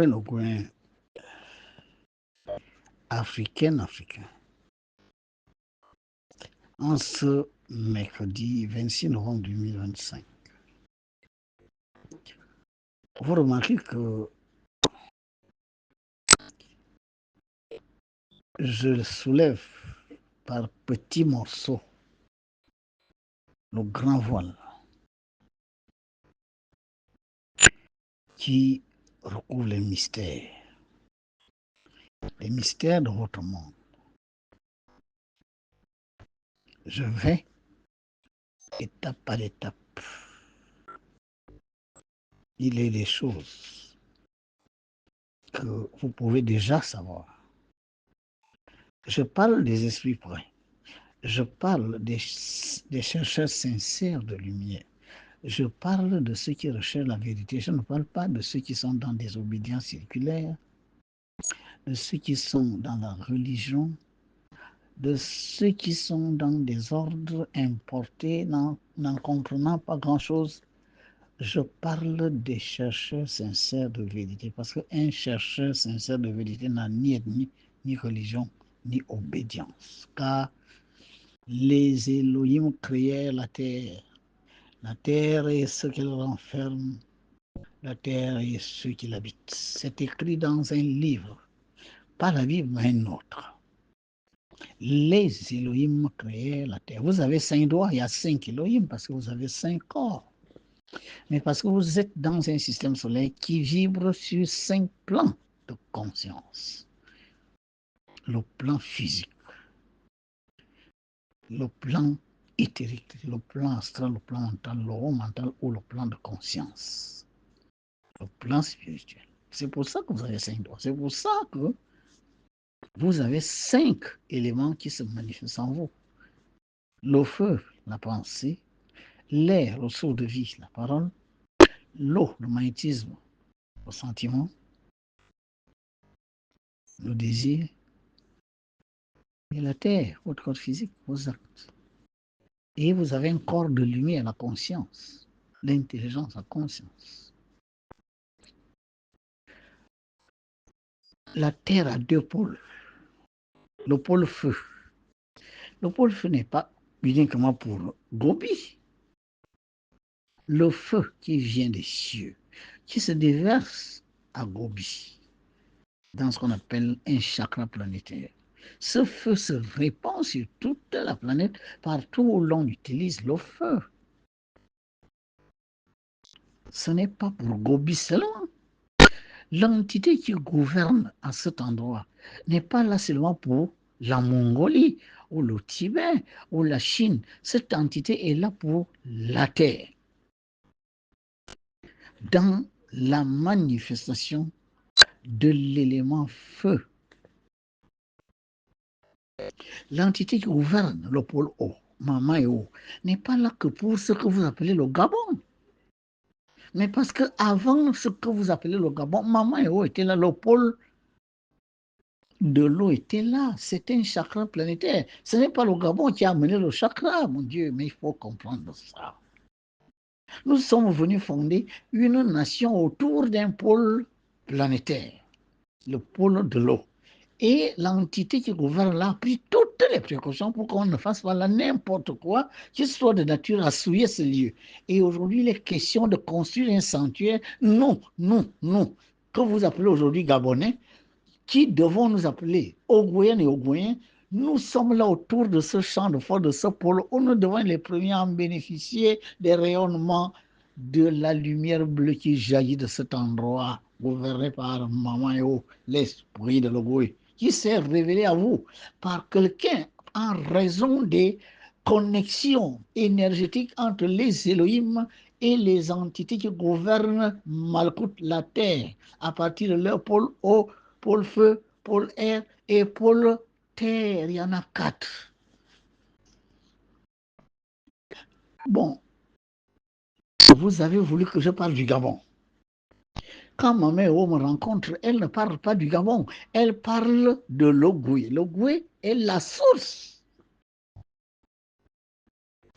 L'Ogooué, africain. En ce mercredi 26 novembre 2025, vous remarquez que je soulève par petits morceaux le grand voile qui recouvre les mystères de votre monde. Je vais étape par étape. Il est des choses que vous pouvez déjà savoir. Je parle des esprits prêts. Je parle des chercheurs sincères de lumière. Je parle de ceux qui recherchent la vérité. Je ne parle pas de ceux qui sont dans des obédiences circulaires, de ceux qui sont dans la religion, de ceux qui sont dans des ordres importés, n'en comprenant pas grand-chose. Je parle des chercheurs sincères de vérité, parce qu'un chercheur sincère de vérité n'a ni ethnie, ni religion, ni obédience. Car les Elohim créèrent la terre. La terre est ce qu'elle renferme. La terre et ceux qui l'habitent. C'est écrit dans un livre, pas la Bible, mais un autre. Les Elohim créèrent la terre. Vous avez 5 doigts, il y a 5 Elohim parce que vous avez 5 corps. Mais parce que vous êtes dans un système solaire qui vibre sur 5 plans de conscience. Le plan physique, le plan éthérique, le plan astral, le plan mental, le haut mental ou le plan de conscience. Le plan spirituel. C'est pour ça que vous avez 5 doigts. C'est pour ça que vous avez 5 éléments qui se manifestent en vous. Le feu, la pensée, l'air, le source de vie, la parole, l'eau, le magnétisme, le sentiment, le désir, et la terre, votre corps physique, vos actes. Et vous avez un corps de lumière, la conscience, l'intelligence, la conscience. La terre a 2 pôles. Le pôle feu. Le pôle feu n'est pas uniquement pour Gobi. Le feu qui vient des cieux, qui se déverse à Gobi, dans ce qu'on appelle un chakra planétaire. Ce feu se répand sur toute la planète, partout où l'on utilise le feu. Ce n'est pas pour Gobi seulement. L'entité qui gouverne à cet endroit n'est pas là seulement pour la Mongolie ou le Tibet ou la Chine. Cette entité est là pour la Terre. Dans la manifestation de l'élément feu, l'entité qui gouverne le pôle haut, Mama et haut, n'est pas là que pour ce que vous appelez le Gabon. Mais parce qu'avant ce que vous appelez le Gabon, Mama et haut était là, le pôle de l'eau était là. C'est un chakra planétaire. Ce n'est pas le Gabon qui a amené le chakra, mon Dieu, mais il faut comprendre ça. Nous sommes venus fonder une nation autour d'un pôle planétaire, le pôle de l'eau. Et l'entité qui gouverne là a pris toutes les précautions pour qu'on ne fasse pas là n'importe quoi qui soit de nature à souiller ce lieu. Et aujourd'hui, il est question de construire un sanctuaire. Non. Que vous appelez aujourd'hui Gabonais, qui devons nous appeler Ogoyens et Ogoyens. Nous sommes là autour de ce champ de force, de ce pôle, où nous devons être les premiers à en bénéficier des rayonnements de la lumière bleue qui jaillit de cet endroit, gouverné par Maman Eo, l'esprit de l'Ogoy, qui s'est révélé à vous par quelqu'un en raison des connexions énergétiques entre les Elohim et les entités qui gouvernent Malkout, la terre, à partir de leur pôle haut, pôle feu, pôle air et pôle terre. Il y en a 4. Bon, vous avez voulu que je parle du Gabon. Quand ma mère me rencontre, elle ne parle pas du Gabon, elle parle de l'Ogooué. L'Ogooué est la source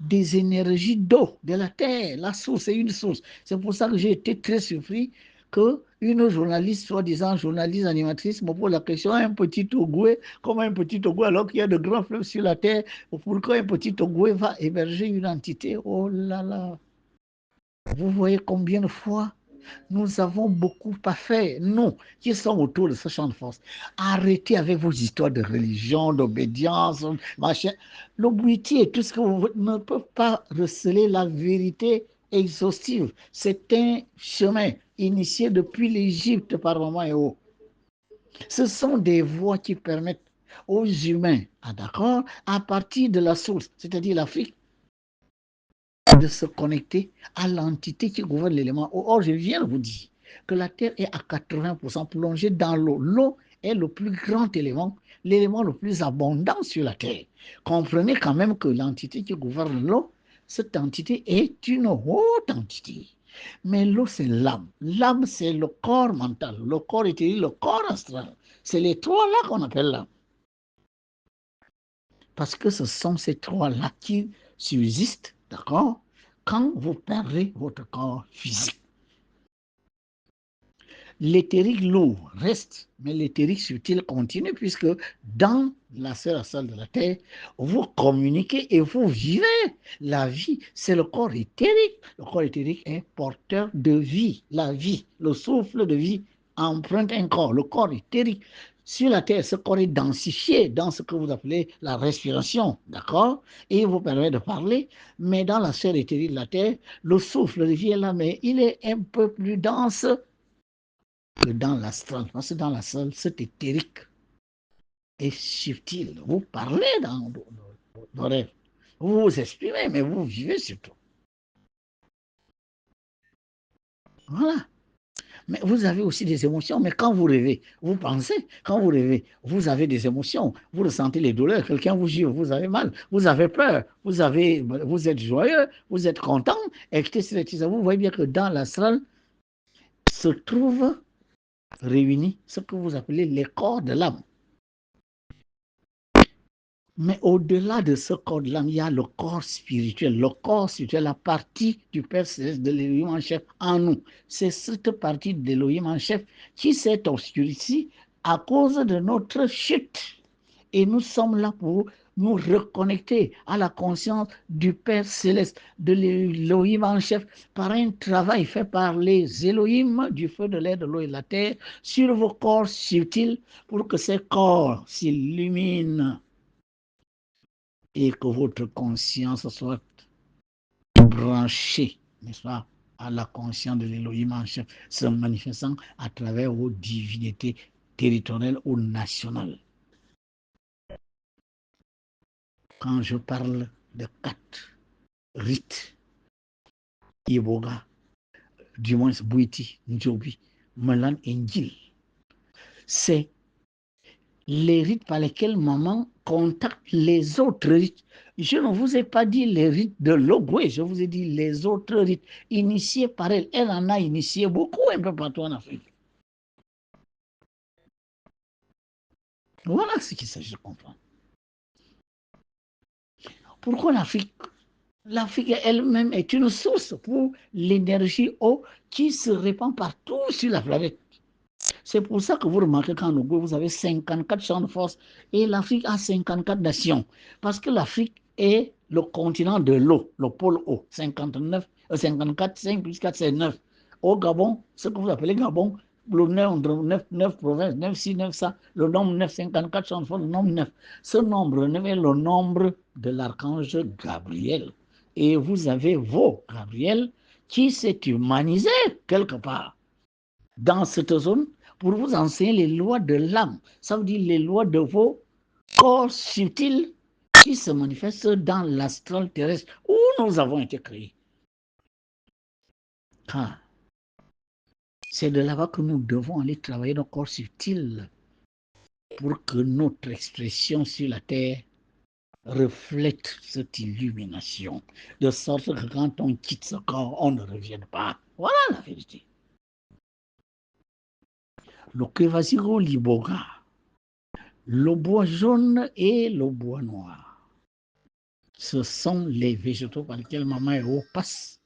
des énergies d'eau, de la terre. La source est une source. C'est pour ça que j'ai été très surpris qu'une journaliste, soi-disant journaliste animatrice, me pose la question, un petit Togoué, comme un petit Togoué, alors qu'il y a de grands fleuves sur la terre, pourquoi un petit Togoué va héberger une entité? Oh là là! Vous voyez combien de fois nous avons beaucoup à faire, nous qui sommes autour de ce champ de force. Arrêtez avec vos histoires de religion, d'obédience, machin. L'obéité, tout ce que vous ne peut pas receler la vérité exhaustive. C'est un chemin initié depuis l'Égypte par moment et haut. Ce sont des voies qui permettent aux humains, d'accord, à partir de la source, c'est-à-dire l'Afrique, de se connecter à l'entité qui gouverne l'élément. Or, je viens de vous dire que la Terre est à 80% plongée dans l'eau. L'eau est le plus grand élément, l'élément le plus abondant sur la Terre. Comprenez quand même que l'entité qui gouverne l'eau, cette entité est une haute entité. Mais l'eau, c'est l'âme. L'âme, c'est le corps mental. Le corps éthérique, le corps astral. C'est les trois-là qu'on appelle l'âme. Parce que ce sont ces trois-là qui subsistent, d'accord, quand vous perdez votre corps physique. L'éthérique lourd reste, mais l'éthérique subtil continue, puisque dans la sphère astrale de la Terre, vous communiquez et vous vivez. La vie, c'est le corps éthérique. Le corps éthérique est porteur de vie. La vie, le souffle de vie emprunte un corps, le corps éthérique. Sur la Terre, ce corps est densifié dans ce que vous appelez la respiration, d'accord? Et il vous permet de parler, mais dans la sphère éthérique de la Terre, le souffle de vie est là, mais il est un peu plus dense que dans l'astral. Parce que dans l'astral, c'est éthérique et subtil. Vous parlez dans vos rêves. Vous vous exprimez, mais vous vivez surtout. Voilà. Mais vous avez aussi des émotions. Mais quand vous rêvez, vous pensez. Quand vous rêvez, vous avez des émotions. Vous ressentez les douleurs. Quelqu'un vous gifle, vous avez mal. Vous avez peur. Vous êtes joyeux. Vous êtes content. Etc. Vous voyez bien que dans l'astral se trouvent réunis ce que vous appelez les corps de l'âme. Mais au-delà de ce corps-là, il y a le corps spirituel. Le corps spirituel, la partie du Père Céleste, de l'Élohim en chef en nous. C'est cette partie de l'Élohim en chef qui s'est obscurcie à cause de notre chute. Et nous sommes là pour nous reconnecter à la conscience du Père Céleste, de l'Élohim en chef, par un travail fait par les Élohim du feu, de l'air, de l'eau et de la terre, sur vos corps subtils, pour que ces corps s'illuminent et que votre conscience soit branchée, n'est-ce pas, à la conscience de l'Élohim en chef, se manifestant à travers vos divinités territoriales ou nationales. Quand je parle de 4 rites, Iboga, du moins Bouiti, Ndjobi, Melan et Ndjil, c'est les rites par lesquels maman contacte les autres rites. Je ne vous ai pas dit les rites de Logoué, je vous ai dit les autres rites initiés par elle. Elle en a initié beaucoup un peu partout en Afrique. Voilà ce qu'il s'agit de comprendre. Pourquoi l'Afrique? L'Afrique elle-même est une source pour l'énergie eau qui se répand partout sur la planète. C'est pour ça que vous remarquez qu'en Ogo, vous avez 54 champs de force et l'Afrique a 54 nations. Parce que l'Afrique est le continent de l'eau, le pôle eau. 54, 5 plus 4, c'est 9. Au Gabon, ce que vous appelez Gabon, le nombre 9 provinces, 9, 6, 9, ça, le nombre 9, 54 champs de force, le nombre 9. Ce nombre 9 est le nombre de l'archange Gabriel. Et vous avez vos Gabriel qui s'est humanisé quelque part dans cette zone pour vous enseigner les lois de l'âme. Ça veut dire les lois de vos corps subtils qui se manifestent dans l'astral terrestre où nous avons été créés. Ah, c'est de là-bas que nous devons aller travailler nos corps subtils pour que notre expression sur la terre reflète cette illumination, de sorte que quand on quitte ce corps, on ne revienne pas. Voilà la vérité. Le Kevasiro Liboga, le bois jaune et le bois noir, ce sont les végétaux par lesquels Maman Héros passe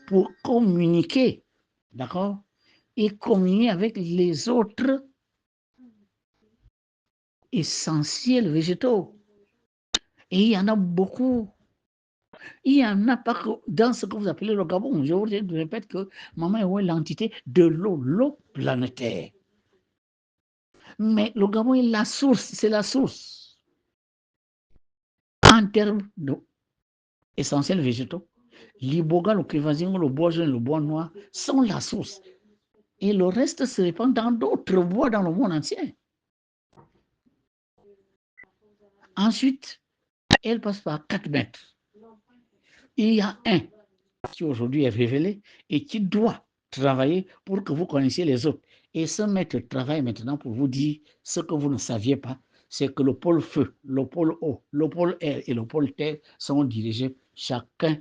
pour communiquer, d'accord, et communier avec les autres essentiels végétaux. Et il y en a beaucoup. Il n'y en a pas que dans ce que vous appelez le Gabon. Je vous répète que Maman Ewo est l'entité de l'eau planétaire. Mais le Gabon est la source, c'est la source. En termes d'essentiels végétaux, l'iboga, le kévazing, le bois jaune, le bois noir sont la source. Et le reste se répand dans d'autres bois dans le monde entier. Ensuite, elle passe par 4 mètres. Il y a un qui aujourd'hui est révélé et qui doit travailler pour que vous connaissiez les autres. Et ce maître travaille maintenant pour vous dire ce que vous ne saviez pas, c'est que le pôle feu, le pôle eau, le pôle air et le pôle terre sont dirigés chacun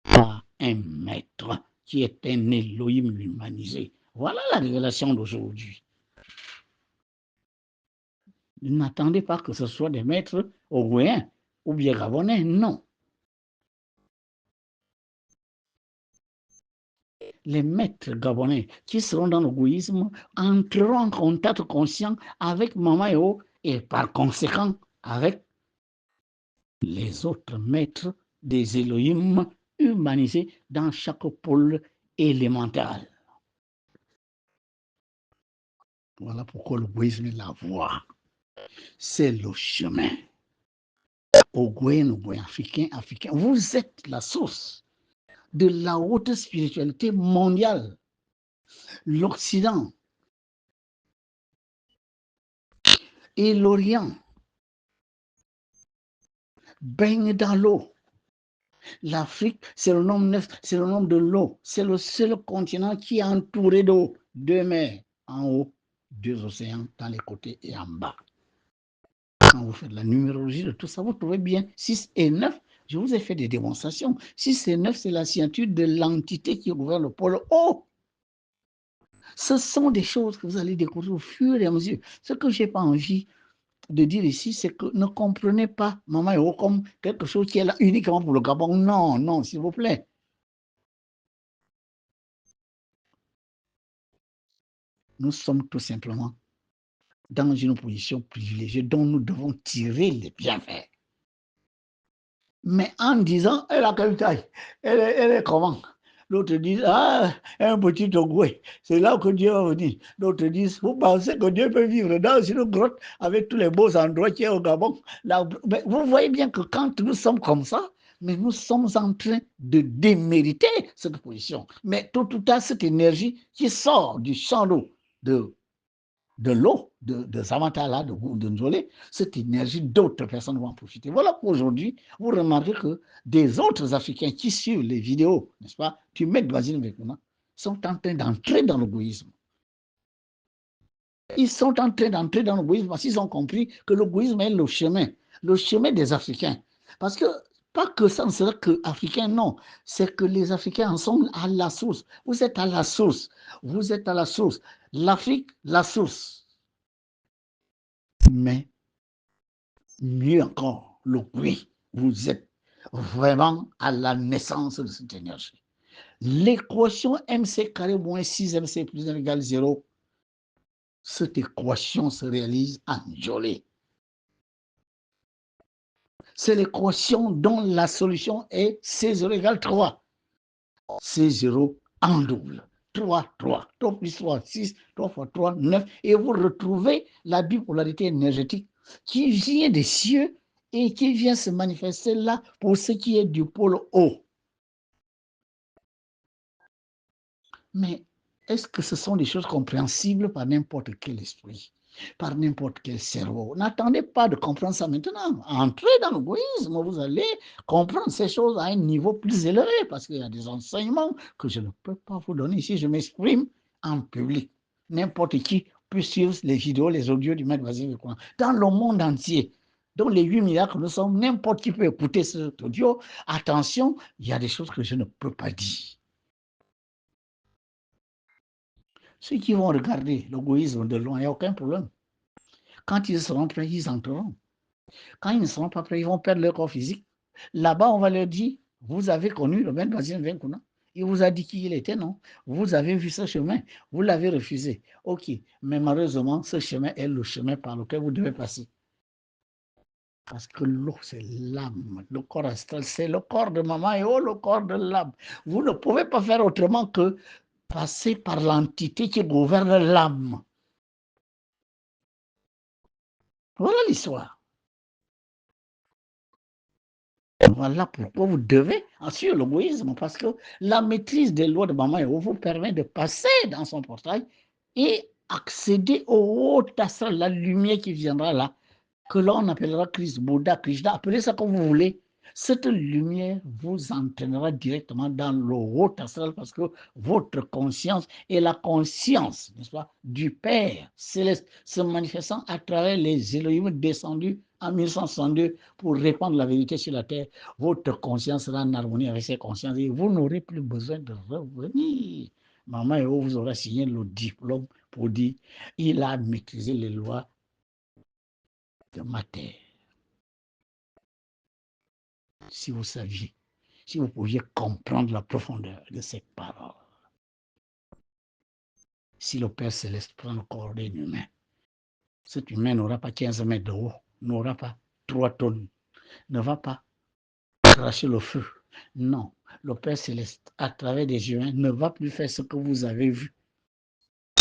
par un maître qui est un Elohim humanisé. Voilà la révélation d'aujourd'hui. N'attendez pas que ce soit des maîtres ougouéens ou bien gabonais, non. Les maîtres gabonais qui seront dans l'ougouisme entreront en contact conscient avec Mama Ewo et par conséquent avec les autres maîtres des Elohim humanisés dans chaque pôle élémental. Voilà pourquoi l'ougouisme est la voie. C'est le chemin. Ougouien, africain, vous êtes la source de la haute spiritualité mondiale. L'Occident et l'Orient baignent dans l'eau. L'Afrique, c'est le nombre 9, c'est le nombre de l'eau. C'est le seul continent qui est entouré d'eau, 2 mers en haut, 2 océans dans les côtés et en bas. Quand vous faites la numérologie de tout ça, vous trouvez bien 6 et 9. Je vous ai fait des démonstrations. 6 et 9, c'est la signature de l'entité qui gouverne le pôle haut. Ce sont des choses que vous allez découvrir au fur et à mesure. Ce que je n'ai pas envie de dire ici, c'est que ne comprenez pas Mama Ewo comme quelque chose qui est là uniquement pour le Gabon. Non, non, s'il vous plaît. Nous sommes tout simplement dans une position privilégiée dont nous devons tirer les bienfaits. Mais en disant, elle a quelle taille? Elle est comment? L'autre dit, ah, un petit Togoué, c'est là que Dieu va venir. L'autre dit, vous pensez que Dieu peut vivre dans une grotte avec tous les beaux endroits qu'il y a au Gabon? Là, vous voyez bien que quand nous sommes comme ça, mais nous sommes en train de démériter cette position. Mais tout à cette énergie qui sort du champ d'eau de l'eau, de Samantala, de Nzolé, cette énergie, d'autres personnes vont en profiter. Voilà qu'aujourd'hui, vous remarquez que des autres Africains qui suivent les vidéos, n'est-ce pas, tu mets Basile Mekuna, sont en train d'entrer dans l'égoïsme. Ils sont en train d'entrer dans l'égoïsme parce qu'ils ont compris que l'égoïsme est le chemin des Africains. Parce que, pas que ça ne serait que africain, non. C'est que les Africains en sont à la source. Vous êtes à la source. Vous êtes à la source. L'Afrique, la source. Mais mieux encore, le oui, vous êtes vraiment à la naissance de cette énergie. L'équation MC carré moins 6 MC plus 1 égale 0, cette équation se réalise en Nzolé. C'est l'équation dont la solution est C0 égale 3. C0 en double. 3, 3. 3 plus 3, 6. 3 fois 3, 9. Et vous retrouvez la bipolarité énergétique qui vient des cieux et qui vient se manifester là pour ce qui est du pôle haut. Mais est-ce que ce sont des choses compréhensibles par n'importe quel esprit, par n'importe quel cerveau? N'attendez pas de comprendre ça maintenant. Entrez dans l'égoïsme, vous allez comprendre ces choses à un niveau plus élevé parce qu'il y a des enseignements que je ne peux pas vous donner ici. Je m'exprime en public. N'importe qui peut suivre les vidéos, les audios du Maître Basile Mekuna dans le monde entier. Donc les 8 milliards que nous sommes, n'importe qui peut écouter cet audio. Attention, il y a des choses que je ne peux pas dire. Ceux qui vont regarder l'égoïsme de loin, il n'y a aucun problème. Quand ils seront prêts, ils entreront. Quand ils ne seront pas prêts, ils vont perdre leur corps physique. Là-bas, on va leur dire, vous avez connu le Maître Basile Mekuna. Il vous a dit qui il était, non? Vous avez vu ce chemin, vous l'avez refusé. Ok, mais malheureusement, ce chemin est le chemin par lequel vous devez passer. Parce que l'eau, c'est l'âme. Le corps astral, c'est le corps de maman et oh, le corps de l'âme. Vous ne pouvez pas faire autrement que passer par l'entité qui gouverne l'âme. Voilà l'histoire. Voilà pourquoi vous devez assurer l'égoïsme, parce que la maîtrise des lois de maman et oh vous permet de passer dans son portail et accéder au haut astral, la lumière qui viendra là, que l'on appellera Christ, Bouddha, Krishna, appelez ça comme vous voulez. Cette lumière vous entraînera directement dans le haut astral parce que votre conscience est la conscience, n'est-ce pas, du Père céleste se manifestant à travers les Elohim descendus en 1962 pour répandre la vérité sur la terre. Votre conscience sera en harmonie avec ces consciences et vous n'aurez plus besoin de revenir. Maman et vous aurez signé le diplôme pour dire il a maîtrisé les lois de ma terre. Si vous saviez, si vous pouviez comprendre la profondeur de ces paroles, si le Père Céleste prend le corps d'un humain, cet humain n'aura pas 15 mètres de haut, n'aura pas 3 tonnes, ne va pas cracher le feu. Non, le Père Céleste, à travers des humains, ne va plus faire ce que vous avez vu.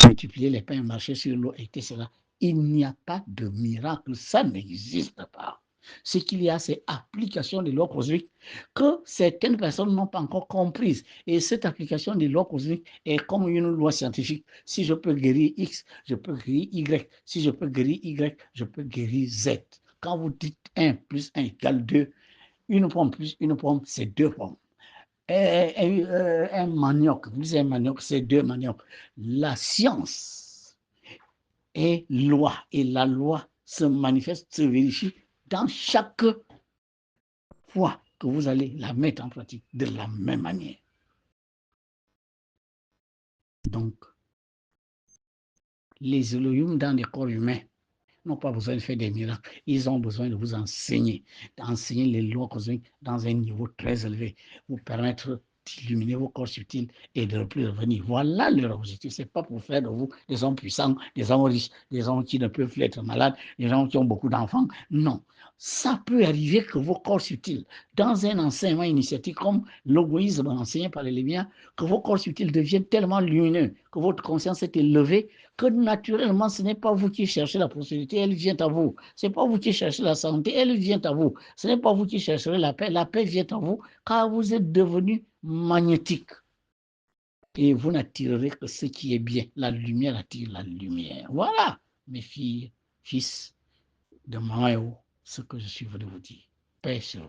Multiplier les pains, marcher sur l'eau, etc. Il n'y a pas de miracle, ça n'existe pas. Ce qu'il y a, c'est application des lois cosmiques que certaines personnes n'ont pas encore comprises. Et cette application des lois cosmiques est comme une loi scientifique. Si je peux guérir X, je peux guérir Y. Si je peux guérir Y, je peux guérir Z. Quand vous dites 1 plus 1 égale 2, une pomme plus une pomme, c'est 2 pommes. Un manioc, plus un manioc, c'est 2 maniocs. La science est loi et la loi se manifeste, se vérifie dans chaque fois que vous allez la mettre en pratique de la même manière. Donc, les Elohim dans les corps humains n'ont pas besoin de faire des miracles. Ils ont besoin de vous enseigner, d'enseigner les lois cosmiques dans un niveau très élevé, vous permettre d'illuminer vos corps subtils et de ne plus revenir. Voilà leur objectif. Ce n'est pas pour faire de vous des hommes puissants, des hommes riches, des hommes qui ne peuvent plus être malades, des gens qui ont beaucoup d'enfants. Non. Ça peut arriver que vos corps subtils, dans un enseignement initiatique comme l'égoïsme enseigné par les Léviens, que vos corps subtils deviennent tellement lumineux, que votre conscience est élevée, que naturellement, ce n'est pas vous qui cherchez la prospérité, elle vient à vous. Ce n'est pas vous qui cherchez la santé, elle vient à vous. Ce n'est pas vous qui chercherez la paix vient à vous, car vous êtes devenu magnétique. Et vous n'attirerez que ce qui est bien. La lumière attire la lumière. Voilà, mes filles, fils de maman, ce que je suis venu vous dire. Paix sur vous.